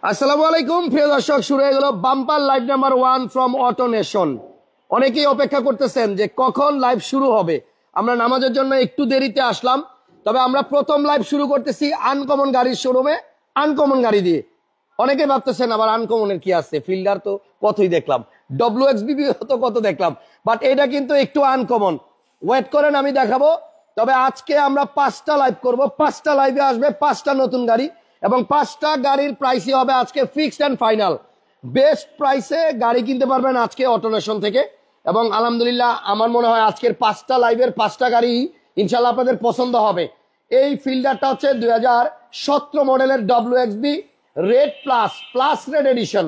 আসসালামু আলাইকুম প্রিয় দর্শক, শুরু হয়ে গেল bumper live number 1 from auto nation. অনেকেই অপেক্ষা করতেছেন যে কখন লাইভ শুরু হবে। আমরা নামাজের জন্য একটু দেরিতে আসলাম, তবে আমরা প্রথম লাইভ শুরু করতেছি আনকমন গাড়ির শোরুমে, আনকমন গাড়ি দিয়ে। অনেকে ভাবতেছেন আবার আনকমনের কি আছে, ফিল্ডার তো কতই দেখলাম, ডব্লিউএক্সবি তো কত দেখলাম, বাট এটা কিন্তু একটু আনকমন। ওয়েট করেন, আমি দেখাবো। তবে আজকে আমরা 5টা লাইভ করব, 5টা লাইভে আসবে 5টা নতুন গাড়ি এবং 5টা গাড়ির প্রাইসই হবে আজকে ফিক্সড এন্ড ফাইনাল। বেস্ট প্রাইসে গাড়ি কিনতে পারবেন আজকে অটোনেশন থেকে। এবং আলহামদুলিল্লাহ আমার মনে হয় আজকের 5টা লাইভের 5টা গাড়ি ইনশাল্লাহ আপনাদের পছন্দ হবে। এই ফিল্ডারটা হচ্ছে 2017 মডেলের WXB red plus plus red edition.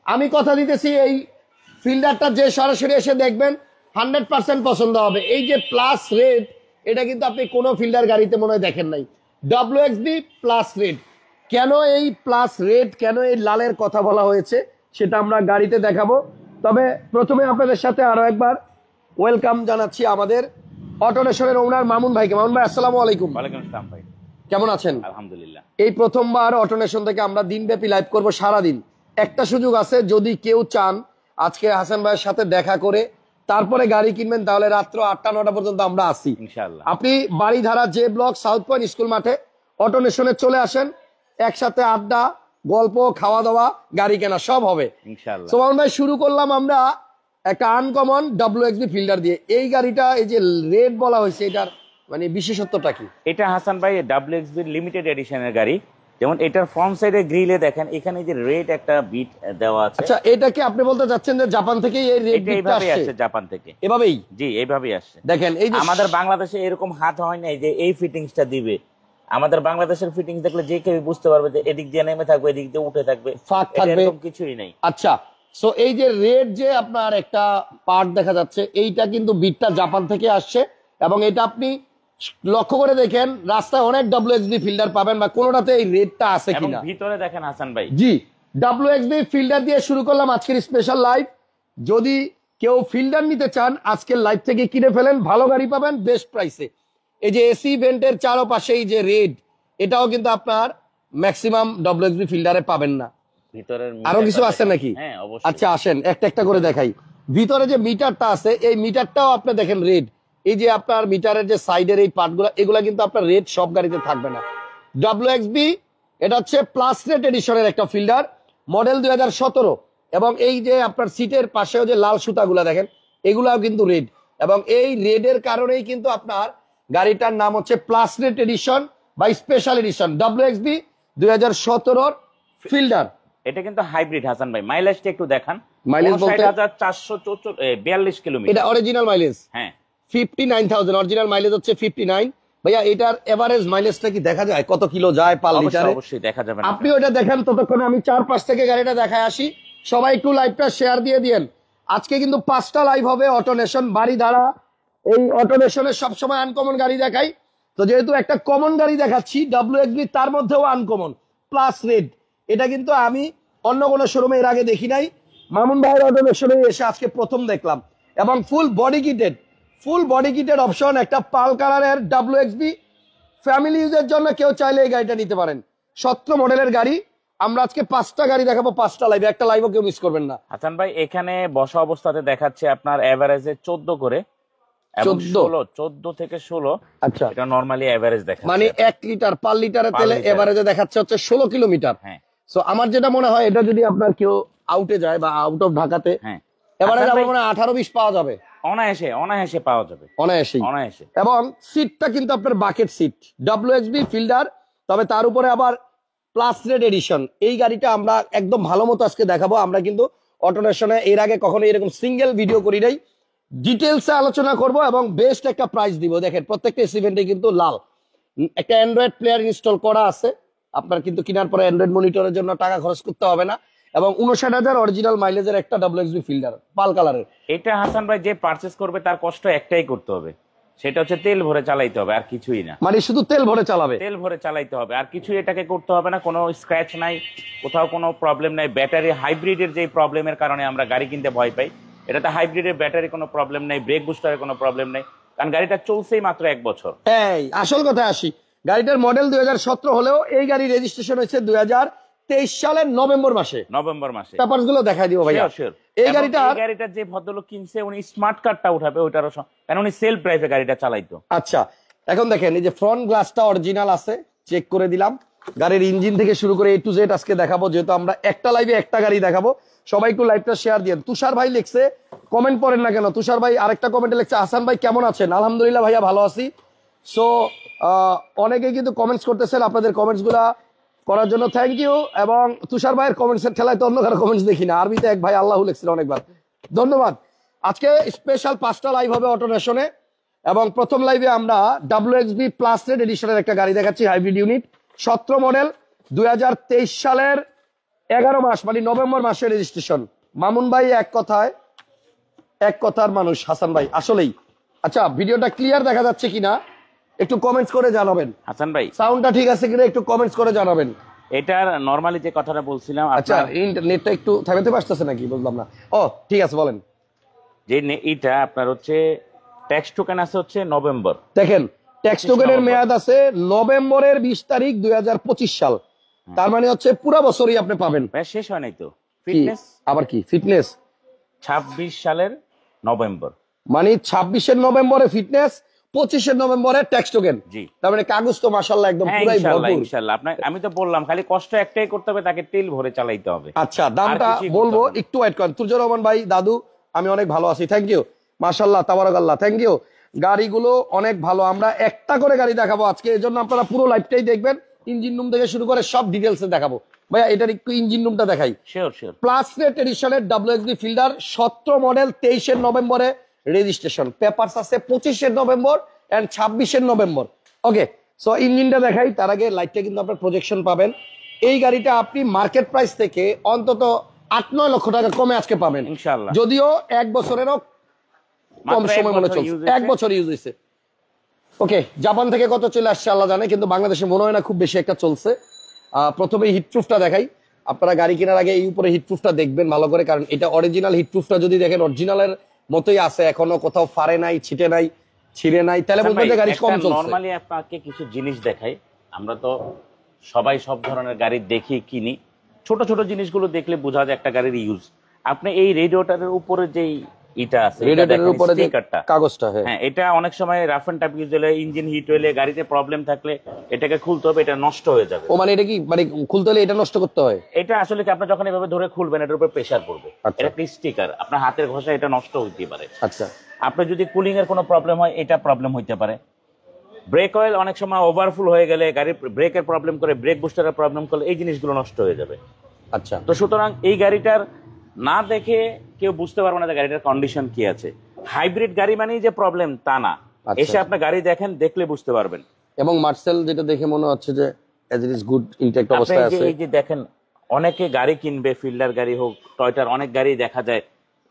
আমি কথা দিতেছি এই ফিল্ডারটা যে সরাসরি এসে দেখবেন 100% পছন্দ হবে। এই যে প্লাস রেড, এটা কিন্তু আপনি কোনো ফিল্ডার গাড়িতে মনে হয় দেখেন নাই। ডব্লিউএক্সবি প্লাস রেড, কেন এই প্লাস রেড, কেন এই লালের কথা বলা হয়েছে সেটা আমরা গাড়িতে দেখাবো। তবে প্রথমে আপনাদের সাথে আরো একবার ওয়েলকাম জানাচ্ছি আমাদের অটোনেশনের ওনার মামুন ভাইকে। মামুন ভাই আসসালামু আলাইকুম। ওয়ালাইকুম আসসালাম ভাই, কেমন আছেন? আলহামদুলিল্লাহ। এই প্রথমবার অটোনেশন থেকে আমরা দিনব্যাপী লাইভ করব সারাদিন। একটা সুযোগ আছে, যদি কেউ চান আজকে হাসান ভাইয়ের সাথে দেখা করে তারপরে গাড়ি কিনবেন, তাহলে রাত্র 8টা-9টা পর্যন্ত আমরা আছি ইনশাআল্লাহ। আপনি বাড়িধারা যে ব্লক সাউথ পয়েন্ট স্কুল মাঠে অটোনেশনে চলে আসেন, একসাথে আড্ডা, গল্প, খাওয়া দাওয়া, গাড়ি কেনা সব হবে ইনশাআল্লাহ। সোমান ভাই, শুরু করলাম আমরা একটা আনকমন ডব্লিউএক্সবি ফিল্ডার দিয়ে। এই গাড়িটা এই যে রেড বলা হয়েছে, এটার মানে বিশেষত্বটা কি? এটা হাসান ভাই ডব্লিউএক্সবি লিমিটেড এডিশনের গাড়ি। যেমন এটার ফ্রন্ট সাইডে গ্রিলে দেখেন, এখানে যে রেড একটা বিট দেওয়া আছে। আচ্ছা, এটা কি আপনি বলতে চাচ্ছেন যে জাপান থেকে এই রেড বিটটা আসছে? জাপান থেকে এভাবেই? জি, এইভাবেই আসছে। দেখেন এই যে আমাদের বাংলাদেশে এরকম হাত হয় নাই যে এই ফিটিংসটা দিবে। আমাদের বাংলাদেশের ফিটিংস দেখলে যে কেউ বুঝতে পারবে যে এদিক দিয়ে নেমে থাকবে, এদিক দিয়ে উঠে থাকবে, ফাঁক থাকবে, এরকম কিছুই নেই। আচ্ছা, সো এই যে রেড যে আপনার একটা পার্ট দেখা যাচ্ছে, এইটা কিন্তু বিটটা জাপান থেকে আসছে। এবং এটা আপনি লক্ষ্য করে দেখেন, রাস্তায় অনেক ডব্লিউএক্সবি ফিল্ডার পাবেন বা কোনোটাতে এই রেডটা আছে এবং কিনা। ভিতরে দেখেন হাসান ভাই, জি, ডব্লিউএক্সবি ফিল্ডার দিয়ে শুরু করলাম আজকের স্পেশাল লাইভ। যদি কেউ ফিল্ডার নিতে চান আজকের লাইভ থেকে কিনে ফেলেন, ভালো গাড়ি পাবেন বেস্ট প্রাইসে। এই যে এসি ইভেন্টের চারপাশে এই যে রেড, এটাও কিন্তু আপনার ম্যাক্সিমাম ডব্লিউএক্সবি ফিল্ডারে পাবেন না। ভিতরের আরো কিছু আছে নাকি? হ্যাঁ অবশ্যই। আচ্ছা আসেন একটা একটা করে দেখাই। ভিতরে যে মিটারটা আছে, এই মিটারটাও আপনি দেখেন রেড। এই যে আপনার মিটারের যে সাইডের এই পার্টগুলো, এগুলা কিন্তু আপনার রেড সব গাড়িতে থাকবে না। ডব্লিউএক্সবি এটা হচ্ছে প্লাস রেড এডিশনের একটা ফিল্ডার, মডেল 2017। এবং এই যে আপনার সিটের পাশেও যে লাল সুতাগুলা দেখেন, এগুলাও কিন্তু রেড। এবং এই রেডের কারণেই কিন্তু আপনার গাড়িটার নাম হচ্ছে প্লাস রেড এডিশন বা স্পেশাল এডিশন ডব্লিউএক্সবি 2017 ফিল্ডার। এটা কিন্তু হাইব্রিড হাসান ভাই। মাইলেজটা একটু দেখান। মাইলেজ বলতে 59,442 কিলোমিটার। এটা অরিজিনাল মাইলেজ। হ্যাঁ 59,000 অরিজিনাল মাইলেজ হচ্ছে 59। ভাইয়া এটার এভারেজ মাইলেজটা কি দেখা যায়, কত কিলো যায় পার লিটারে? অবশ্যই দেখা যাবে। আপনি ওটা দেখেন, ততক্ষণে আমি 4-5 থেকে গাড়িটা দেখায় আসি। সবাই একটু লাইভটা শেয়ার দিয়ে দিয়েন। আজকে কিন্তু 5টা লাইভ হবে অটোনেশন বাড়িধারা। এই অটোনেশনের সবসময় আনকমন গাড়ি দেখাই, তো যেহেতু একটা কমন গাড়ি দেখাচ্ছি ডব্লিউএক্সবি, তার মধ্যেও আনকমন প্লাস রেড। এটা কিন্তু আমি অন্য কোনো শোরুমে এর আগে দেখি নাই। মামুন ভাইয়ের অটোনেশনে এসে আজকে প্রথম দেখলাম। এবং ফুল বডি কিটেড অপশন, একটা পাল কালারের ডব্লিউএক্সবি। ফ্যামিলি ইউজের জন্য কেউ চাইলে এই গাড়িটা নিতে পারেন। 17 মডেলের গাড়ি। আমরা আজকে 5টা গাড়ি দেখাবো, 5টা লাইভ, একটা লাইভও কেউ মিস করবেন না। হাসান ভাই এখানে বসা অবস্থাতে দেখাচ্ছে আপনার এভারেজে 14 করে, এবং 14 থেকে 16। আচ্ছা, এটা নরমালি এভারেজ দেখাচ্ছে, মানে 1 লিটার পার লিটারে তেলে এভারেজে দেখাচ্ছে হচ্ছে 16 কিলোমিটার। হ্যাঁ। সো আমার যেটা মনে হয়, এটা যদি আপনার কেউ আউটে যায় বা আউট অফ ঢাকাতে, হ্যাঁ এভারেজ আমার মনে হয় 18-20 পাওয়া যাবে অনায়াসে পাওয়া যাবে, অনায়াসে। এবং সিটটা কিন্তু আপনার বাকেট সিট, ডব্লিউএক্সবি ফিল্ডার, তবে তার উপরে আবার প্লাস রেড এডিশন। এই গাড়িটা আমরা একদম ভালো মতো আজকে দেখাবো। আমরা কিন্তু অটোনেশনে এর আগে কখনো এরকম সিঙ্গেল ভিডিও করি নাই, ডিটেলসে আলোচনা করব এবং বেস্ট একটা প্রাইস দিব। দেখেন প্রত্যেকটা ইভেন্টে কিন্তু লাল একটা অ্যান্ড্রয়েড প্লেয়ার ইনস্টল করা আছে। আপনার কিন্তু কেনার পরে অ্যান্ড্রয়েড মনিটরের জন্য টাকা খরচ করতে হবে না। এবং 59,000 অরিজিনাল মাইলেজের একটা ডব্লিউএক্সবি ফিল্ডার পাল কালারের। এটা হাসান ভাই যে পারচেজ করবে তার কষ্ট একটাই করতে হবে, সেটা হচ্ছে তেল ভরে চালাইতে হবে, আর কিছুই না। মানে শুধু তেল ভরে চালাবে, তেল ভরে চালাইতে হবে, আর কিছুই এটাকে করতে হবে না। কোনো স্ক্র্যাচ নাই, কোথাও কোনো প্রবলেম নাই। ব্যাটারি হাইব্রিডের যে প্রবলেমের কারণে আমরা গাড়ি কিনতে ভয় পাই, এটাতে হাইব্রিডের ব্যাটারি কোনো প্রবলেম নাই, ব্রেক বুস্টারের কোনো প্রবলেম নাই, কারণ গাড়িটা চলছেই মাত্র 1 বছর। এই আসল কথা আসি, গাড়িটার মডেল 2017 হলেও এই গাড়ি রেজিস্ট্রেশন হয়েছে সালের নভেম্বর মাসে পেপারস গুলো দেখাই দিব ভাইয়া। এই গাড়িটার যে ভদ্রলোক কিনছে উনি স্মার্ট কার্ডটা উঠাবে, ওইটারও কারণ উনি সেলফ ড্রাইভে গাড়িটা চালাইতো। আচ্ছা, এখন দেখেন এই যে ফ্রন্ট গ্লাসটা অরিজিনাল আছে, চেক করে দিলাম। গাড়ির ইঞ্জিন থেকে শুরু করে A to Z আজকে দেখাবো, যেহেতু আমরা একটা লাইভে একটা গাড়ি দেখাবো। সবাই একটু লাইভটা শেয়ার দিয়েন। তুষার ভাই লিখছে, কমেন্ট পড়েন না কেন? তুষার ভাই আরেকটা কমেন্টে লিখছে, হাসান ভাই কেমন আছেন? আলহামদুলিল্লাহ ভাইয়া ভালো আছি। সো অনেকেই কিন্তু কমেন্টস করতেছেন, আপনাদের কমেন্টস গুলা করার জন্য থ্যাংক ইউ। এবং তুষার ভাইয়ের কমেন্টসের খেলায় তো অন্য কারো কমেন্টস দেখি না, আরবিতে এক ভাই আল্লাহ লিখছিল অনেকবার, ধন্যবাদ। আজকে স্পেশাল 5টা লাইভ হবে অটোনেশনে, এবং প্রথম লাইভে আমরা WXB প্লাস রেড এডিশনের একটা গাড়ি দেখাচ্ছি, হাইব্রিড ইউনিট, 17 মডেল, 2023 সালের 11 মাস, মানে নভেম্বর মাসের রেজিস্ট্রেশন। মামুন ভাই এক কথার মানুষ, হাসান ভাই আসলেই। আচ্ছা, ভিডিওটা ক্লিয়ার দেখা যাচ্ছে কিনা একটু কমেন্টস করে জানাবেন। হাসান ভাই সাউন্ডটা ঠিক আছে কিনা একটু কমেন্টস করে জানাবেন। এটার নরমালি যে কথাটা বলছিলাম, আচ্ছা ইন্টারনেটটা একটু থামাতে পারতেছে নাকি বুঝলাম না। ও ঠিক আছে বলেন। যে এটা আপনার হচ্ছে ট্যাক্স টোকেন আছে হচ্ছে নভেম্বর, দেখেন ট্যাক্স টোকেনের মেয়াদ আছে নভেম্বরের 20 তারিখ 2025 সাল, তার মানে হচ্ছে পুরো বছরই আপনি পাবেন। শেষ হয় নাই তো। ফিটনেস আবার কি ফিটনেস 26 সালের নভেম্বর, মানে 26 নভেম্বরে ফিটনেস, 25 নভেম্বরে ট্যাক্স টোকেন। জি, তার মানে কাগজ তো মাশাআল্লাহ একদম পুরাই ভরপুর। ইনশাআল্লাহ আপনার, আমি তো বললাম খালি কষ্ট একটাই করতে হবে, তাকে তেল ভরে চালাইতে হবে। আচ্ছা, দামটা বলবো একটু ওয়েট করেন। তুর্জুর রহমান ভাই, দাদু আমি অনেক ভালো আছি, থ্যাংক ইউ, মাশাআল্লাহ তাবারাকাল্লাহ, থ্যাংক ইউ। গাড়িগুলো অনেক ভালো, আমরা একটা করে গাড়ি দেখাবো আজকে, এর জন্য আপনারা পুরো লাইভটাই দেখবেন, ইঞ্জিন রুম থেকে শুরু করে সব ডিটেলসে দেখাবো। ভাইয়া এটার একটু ইঞ্জিন রুমটা দেখাই। শিওর। প্লাস রেট এডিশনের WXB ফিল্ডার, 17 মডেল, 23 নভেম্বরে রেজিস্ট্রেশন, পেপারস আছে 25 November and 26 November. Okay, so ইঞ্জিনটা দেখাই, তার আগে লাইটটা কিন্তু আপনার প্রজেকশন পাবেন। এই গাড়িটা আপনি মার্কেট প্রাইস থেকে অন্তত 8-9 লক্ষ টাকা কমে আজকে পাবেন ইনশাআল্লাহ, যদিও 1 বছরেরও কম সময় মনে চলছে, 1 বছর ইউজ হয়েছে। ওকে, জাপান থেকে কত চলে আসছে আল্লাহ জানে, কিন্তু বাংলাদেশে মনে হয় না খুব বেশি একটা চলছে। প্রথমে হিটপ্রুফটা দেখাই। আপনারা গাড়ি কেনার আগে এই উপরে হিটপ্রুফটা দেখবেন ভালো করে, কারণ এটা অরিজিনাল হিটপ্রুফটা যদি দেখেন অরিজিনালের মতোই আছে, এখনো কোথাও ফারে নাই, ছিটে নাই, ছিঁড়ে নাই, তাহলে বলবেন যে গাড়ি কম চলছে। নরমালি আপনাকে কিছু জিনিস দেখাই, আমরা তো সবাই সব ধরনের গাড়ি দেখি কিনি, ছোট ছোট জিনিসগুলো দেখলে বোঝা যায় একটা গাড়ির ইউজ। আপনি এই রেডিয়েটরের উপরে যেই এটা আছে, রেডিয়েটরের উপরে যে কাগজটা, হ্যাঁ এটা অনেক সময় রাফ এন্ড টাফ ইউজ হলে, ইঞ্জিন হিট হলে, গাড়িতে প্রবলেম থাকলে এটাকে খুলতে হবে, এটা নষ্ট হয়ে যাবে। ও মানে এটা কি মানে খুলতে হলে এটা নষ্ট করতে হয়? এটা আসলে কি আপনি যখন এভাবে ধরে খুলবেন এটার উপর প্রেসার পড়বে, এটা একটা স্টিকার, আপনার হাতের ঘষা এটা নষ্ট হইতে পারে। আচ্ছা, আপনার যদি কুলিং এর কোনো প্রবলেম হয় এটা প্রবলেম হইতে পারে। ব্রেক অয়েল অনেক সময় ওভারফুল হয়ে গেলে, গাড়ির ব্রেকের প্রবলেম করে, ব্রেক বুস্টারের প্রবলেম করলে এই জিনিসগুলো নষ্ট হয়ে যাবে। আচ্ছা, তো সুতরাং এই গাড়িটার না দেখে কেউ বুঝতে পারবে না যে গাড়িটার কন্ডিশন কি আছে। হাইব্রিড গাড়ি মানেই যে প্রবলেম তা না, এসে আপনি গাড়ি দেখেন, দেখলে বুঝতে পারবেন। এবং মার্সেল যেটা দেখে মনে হচ্ছে যে as it is good intact অবস্থায় আছে। এই যে দেখেন, অনেকে গাড়ি কিনবে, ফিল্ডার গাড়ি হোক, টয়টার অনেক গাড়ি দেখা যায়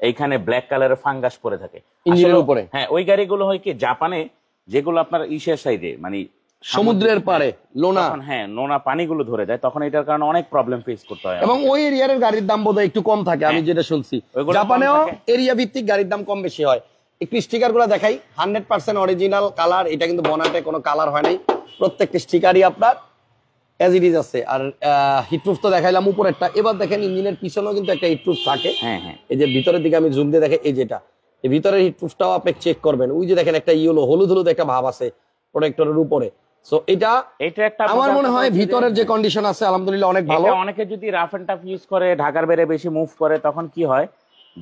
এইখানে ব্ল্যাক কালারের ফাঙ্গাস পড়ে থাকে ইঞ্জিনের উপরে। হ্যাঁ, ওই গাড়িগুলো হয় কি জাপানে, যেগুলো আপনার ইসের সাইডে মানে সমুদ্রের পারে লোনা, হ্যাঁ নোনা পানিগুলো ধরে যায়, তখন এটার কারণে অনেক প্রবলেম ফেস করতে হয়। এবং ওই এরিয়ার গাড়ির দাম বোধহয় একটু কম থাকে, আমি যেটা শুনছি। জাপানেও এরিয়া ভিত্তিক গাড়ির দাম কম বেশি হয়। একটু স্টিকার গুলো দেখাই, 100% অরিজিনাল কালার, এটা কিন্তু বনাটে কোনো কালার হয় নাই, প্রত্যেকটা স্টিকারই আপনার এজ ইট ইজ আছে। আর হিটপ্রুফ তো দেখাইলাম উপরেরটা, এবার দেখেন ইঞ্জিনের পিছনেও কিন্তু একটা হিটপ্রুফ থাকে। হ্যাঁ হ্যাঁ, এই যে ভিতরের দিকে আমি জুম দিয়ে দেখে, এই যেটা এই ভিতরের হিটপ্রুফটাও আপনি চেক করবেন, ওই যে দেখেন একটা ইয়েলো হলুদ হলুদ একটা ভাব আছে প্রোটেক্টরের উপরে। সো এটা একটা আমার মনে হয় ভিতরের যে কন্ডিশন আছে আলহামদুলিল্লাহ অনেক ভালো। অনেকে যদি রাফ এন্ড টাফ ইউজ করে, ঢাকার বাইরে বেশি মুভ করে, তখন কি হয়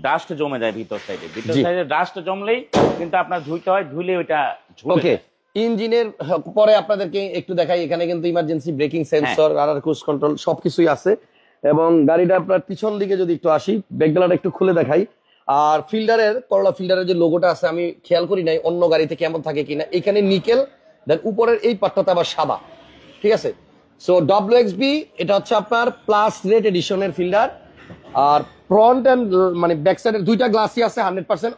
ডাস্ট জমে যায় ভিতর সাইডে, ডাস্ট জমলেই কিন্তু আপনার ধুইতে হয়, ধুইলে ওইটা ওকে। ইঞ্জিনের পরে আপনাদেরকে একটু দেখাই, এখানে কিন্তু emergency braking sensor, radar cruise control সবকিছুই আছে। এবং গাড়িটা আপনার পিছন দিকে যদি একটু আসি, ব্যাকডালাটা একটু খুলে দেখাই। আর ফিল্ডারের, করলা ফিল্ডারের যে লোগোটা আছে আমি খেয়াল করি নাই অন্য গাড়িতে কেমন থাকে কিনা, এখানে নিকেল, দেন উপরের এই পাটটাতে আবার সাদা, ঠিক আছে। সো WXB এটা হচ্ছে আপনার প্লাস রেট এডিশনের ফিল্ডার। আর ফ্রন্ট এন্ড মানে ব্যাক সাইডের দুইটা গ্লাসই আছে 100%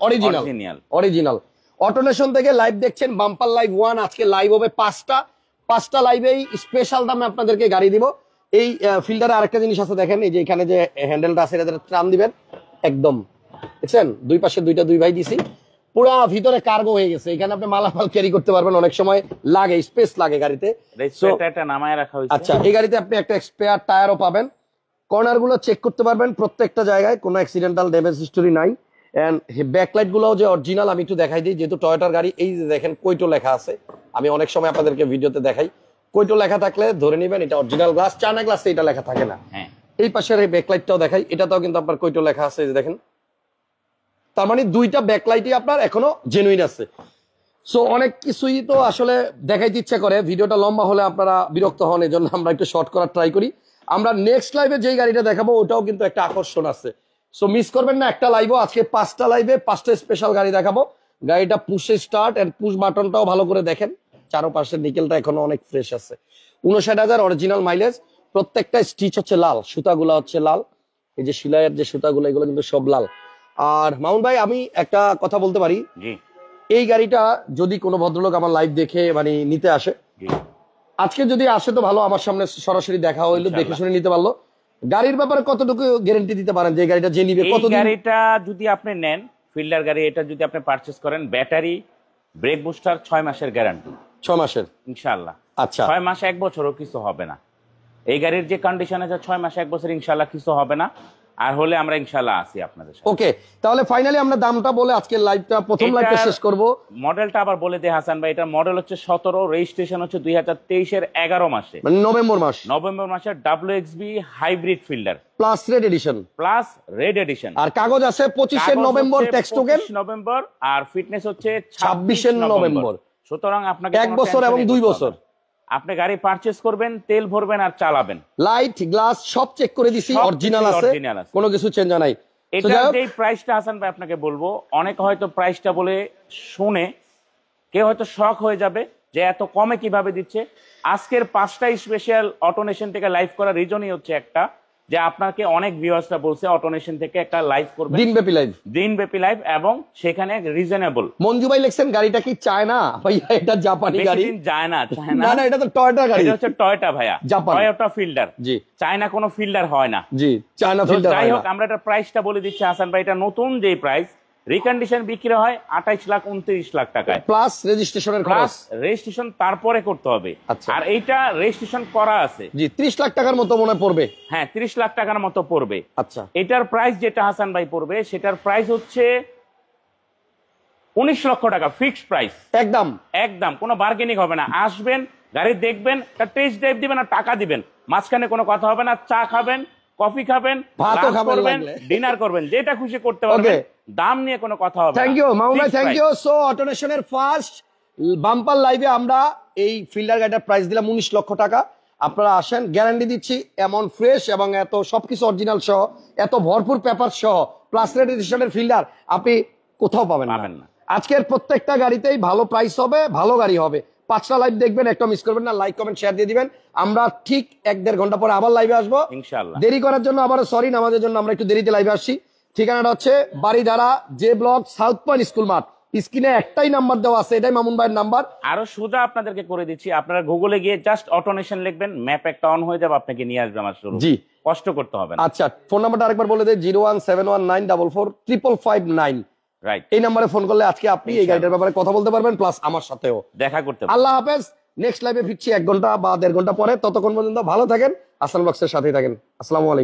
অরিজিনাল। অটোনেশন থেকে লাইভ দেখছেন, বাম্পার লাইভ 1, আজকে লাইভ হবে 5টা লাইভেই স্পেশাল দামে আপনাদেরকে গাড়ি দিব। এই ফিল্ডারে আরেকটা জিনিস আছে দেখেন, এই যে এখানে যে হ্যান্ডেলটা আছে এটা টান দিবেন, একদম দেখছেন দুই পাশে দুই ভাই দিছি, পুরা ভিতরে কার্গো হয়ে গেছে, এখানে আপনি মালামাল ক্যারি করতে পারবেন, অনেক সময় লাগে স্পেস লাগে গাড়িতে। নামায় রাখা হয়েছে। আচ্ছা, এই গাড়িতে আপনি একটা স্পেয়ার টায়ারও পাবেন, কর্নার গুলো চেক করতে পারবেন, প্রত্যেকটা জায়গায় কোনো অ্যাক্সিডেন্টাল ড্যামেজ হিস্টোরি নাই। এন্ড ব্যাকলাইট গুলোও যে অরিজিনাল, আমি একটু দেখাই দিই, যেহেতু টয়োটার গাড়ি। এই যে দেখেন কৈটো লেখা আছে, আমি অনেক সময় আপনাদেরকে ভিডিওতে দেখাই, কৈটো লেখা থাকলে ধরে নিবেন এটা অরিজিনাল গ্লাস। চায়না গ্লাসে এটা লেখা থাকে না। হ্যাঁ, এই পাশের এই ব্যাকলাইটটাও দেখাই, এটাতেও কিন্তু আপনার কৈটো লেখা আছে, এই যে দেখেন। তার মানে দুইটা ব্যাকলাইটই আপনার এখনো জেনুইন আছে। সো অনেক কিছুই তো আসলে দেখাইতে ইচ্ছা করে, ভিডিওটা লম্বা হলে আপনারা বিরক্ত হন, এই জন্য আমরা একটু শর্ট করার ট্রাই করি। আমরা নেক্সট লাইভে যেই গাড়িটা দেখাবো ওটাও কিন্তু একটা আকর্ষণ আছে, সো মিস করবেন না একটা লাইভও। আজকে 5টা লাইভে 5টা স্পেশাল গাড়ি দেখাবো। গাড়িটা পুশে স্টার্ট এন্ড পুশ বাটনটাও ভালো করে দেখেন, চারপাশের নিকেলটা এখনো অনেক ফ্রেশ আছে। 59,000 অরিজিনাল মাইলেজ, প্রত্যেকটা স্টিচ হচ্ছে লাল, সুতাগুলা হচ্ছে লাল, এই যে সিলাইয়ের যে সুতাগুলো এগুলো কিন্তু সব লাল। আর মামুন ভাই, আমি একটা কথা বলতে পারি, জি এই গাড়িটা যদি কোনো ভদ্রলোক আমার লাইভ দেখে মানে নিতে আসে, জি, আজকে যদি আসে তো ভালো, আমার সামনে সরাসরি দেখা হইলো, দেখে ইনশাআল্লাহ। শুনে নিতে পারলো। গাড়ির ব্যাপারে কতটুকু গ্যারান্টি দিতে পারেন যে এই গাড়িটা যে নিবে এই কতদিন? গাড়িটা যদি আপনি নেন, ফিল্ডার গাড়ি, এটা যদি আপনি পারচেজ করেন, ব্যাটারি, ব্রেক বুস্টার, 6 মাসের গ্যারান্টি 6 মাসের? ইনশাআল্লাহ। আচ্ছা, 6 মাস 1 বছরও কিছু হবে না। এই গাড়ির যে কন্ডিশন আছে, 6 মাস 1 বছর ইনশাআল্লাহ কিছু হবে না। আর হলে আমরা ইনশাআল্লাহ আছি আপনাদের সাথে। ওকে, তাহলে ফাইনালি আমরা দামটা বলে আজকের লাইভটা, প্রথম লাইভটা শেষ করব। মডেলটা আবার বলে দে হাসান ভাই, এটার মডেল হচ্ছে 17, রেজিস্ট্রেশন হচ্ছে 2023-এর 11 মাসে, মানে নভেম্বর মাস, নভেম্বর মাসের WXB hybrid fielder plus red edition, plus red edition. আর কাগজ আছে 25 নভেম্বর ট্যাক্স টোকেন, 25 নভেম্বর, আর ফিটনেস হচ্ছে 26 নভেম্বর। সুতরাং আপনাকে 1 বছর এবং 2 বছর আপনি গাড়ি পারচেজ করবেন, তেল ভরবেন আর চালাবেন। লাইট গ্লাস সব চেক করে দিছি, সব অরিজিনাল কিছুই আছে, original আছে। কোনো কিছু চেঞ্জ নাই। তো এটা যাই হোক, যেই প্রাইসটা হাসান ভাই আপনাকে বলবো, অনেকে হয়তো প্রাইসটা বলে শুনে কেউ হয়তো শক হয়ে যাবে যে এত কমে কিভাবে দিচ্ছে। আজকের 5টা স্পেশাল অটোনেশন থেকে লাইভ করার রিজনই হচ্ছে একটা, যে আপনাকে অনেক ভিউয়ার্সরা বলছে অটোনেশন থেকে একটা লাইভ করবে, দিনব্যাপী লাইভ, দিনব্যাপী লাইভ, এবং সেখানে রিজনেবল। মঞ্জু ভাই লিখছেন গাড়িটা কি চায়না ভাইয়া? এটা জাপানি বেশি গাড়ি। দিন যায় না, চায় না না, না, এটা তো টয়োটা গাড়ি। এটা হচ্ছে টয়োটা ভাইয়া, জাপান। Toyota fielder. জি চায়না কোনো ফিল্ডার হয় না। জি, চায়না তো ফিল্টার। যাই হোক, আমরা এটা প্রাইসটা বলে দিচ্ছি হাসান ভাই। এটা নতুন যে প্রাইস, রিকন্ডিশন বিক্রি হয় 28 লাখ 29 লাখ টাকায়, প্লাস রেজিস্ট্রেশনের প্লাস খরচ। রেজিস্ট্রেশন তারপরে করতে হবে। আচ্ছা। আর এইটা রেজিস্ট্রেশন করা আছে। জি, 30 লাখ টাকার মতো মনে পড়বে। হ্যাঁ, 30 লাখ টাকার মতো পড়বে। আচ্ছা, এটার প্রাইস যেটা হাসান ভাই পড়বে, সেটার প্রাইস হচ্ছে 19 লক্ষ টাকা, ফিক্সড প্রাইস, একদম একদম, কোনো বার্গেনিং হবে না। আসবেন, গাড়ি দেখবেন, একটা টেস্ট ড্রাইভ দিবেন আর টাকা দিবেন, মাঝখানে কোনো কথা হবে না। চা খাবেন, কফি খাবেন, ভাতও লাঞ্চ খাবেন করবেন, লাগলে। ডিনার করবেন, যেটা খুশি করতে পারবেন। দাম নিয়ে কোনো কথা হবে না। থ্যাংক ইউ মামুন ভাই, Fixed thank price। You. So অটোনেশনের ফার্স্ট বাম্পার লাইভে আমরা এই ফিল্ডার গাড়িটার প্রাইস দিলাম 19 লক্ষ টাকা। আপনারা আসেন, গ্যারান্টি দিচ্ছি, এমন ফ্রেশ এবং এত সবকিছু অরিজিনাল সহ, এত ভরপুর পেপার সহ, প্লাস রেড এডিশনের ফিল্ডার আপনি কোথাও পাবেন না। আজকের প্রত্যেকটা গাড়িতেই ভালো প্রাইস হবে, ভালো গাড়ি হবে। 5টা লাইভ দেখবেন, একটা মিস করবেন না। লাইক কমেন্ট শেয়ার দিয়ে দিবেন। আমরা ঠিক 1-1.5 ঘন্টা পরে আবার লাইভে আসবো ইনশাআল্লাহ। দেরি করার জন্য আবারও সরি, নামাজের জন্য আমরা একটু দেরিতে লাইভে আসছি। ঠিকানাটা হচ্ছে Baridhara, J block, south point school মাঠ। স্ক্রিনে একটাই নাম্বার দেওয়া আছে, এটাই মামুন ভাইয়ের নাম্বার। আরো সোজা আপনাদেরকে করে দিচ্ছি, আপনারা গুগলে গিয়ে জাস্ট অটোনেশন লিখবেন, ম্যাপ একটা অন হয়ে যাবে, আপনাকে নিয়ে আসবে আমার শোরুম। জি, কষ্ট করতে হবে না। আচ্ছা, ফোন নাম্বারটা আরেকবার বলে দেয়, 01719445559। রাইট, এই নাম্বারে ফোন করলে আজকে আপনি এই গাড়িটার ব্যাপারে কথা বলতে পারবেন, প্লাস আমার সাথেও দেখা করতে পারবেন। আল্লাহ হাফেজ। নেক্সট লাইভে ফিরছি 1 ঘন্টা বা 1.5 ঘন্টা পরে। ততক্ষণ পর্যন্ত ভালো থাকেন, আসলাম ব্লগসের সাথেই থাকেন। আসসালামু আলাইকুম।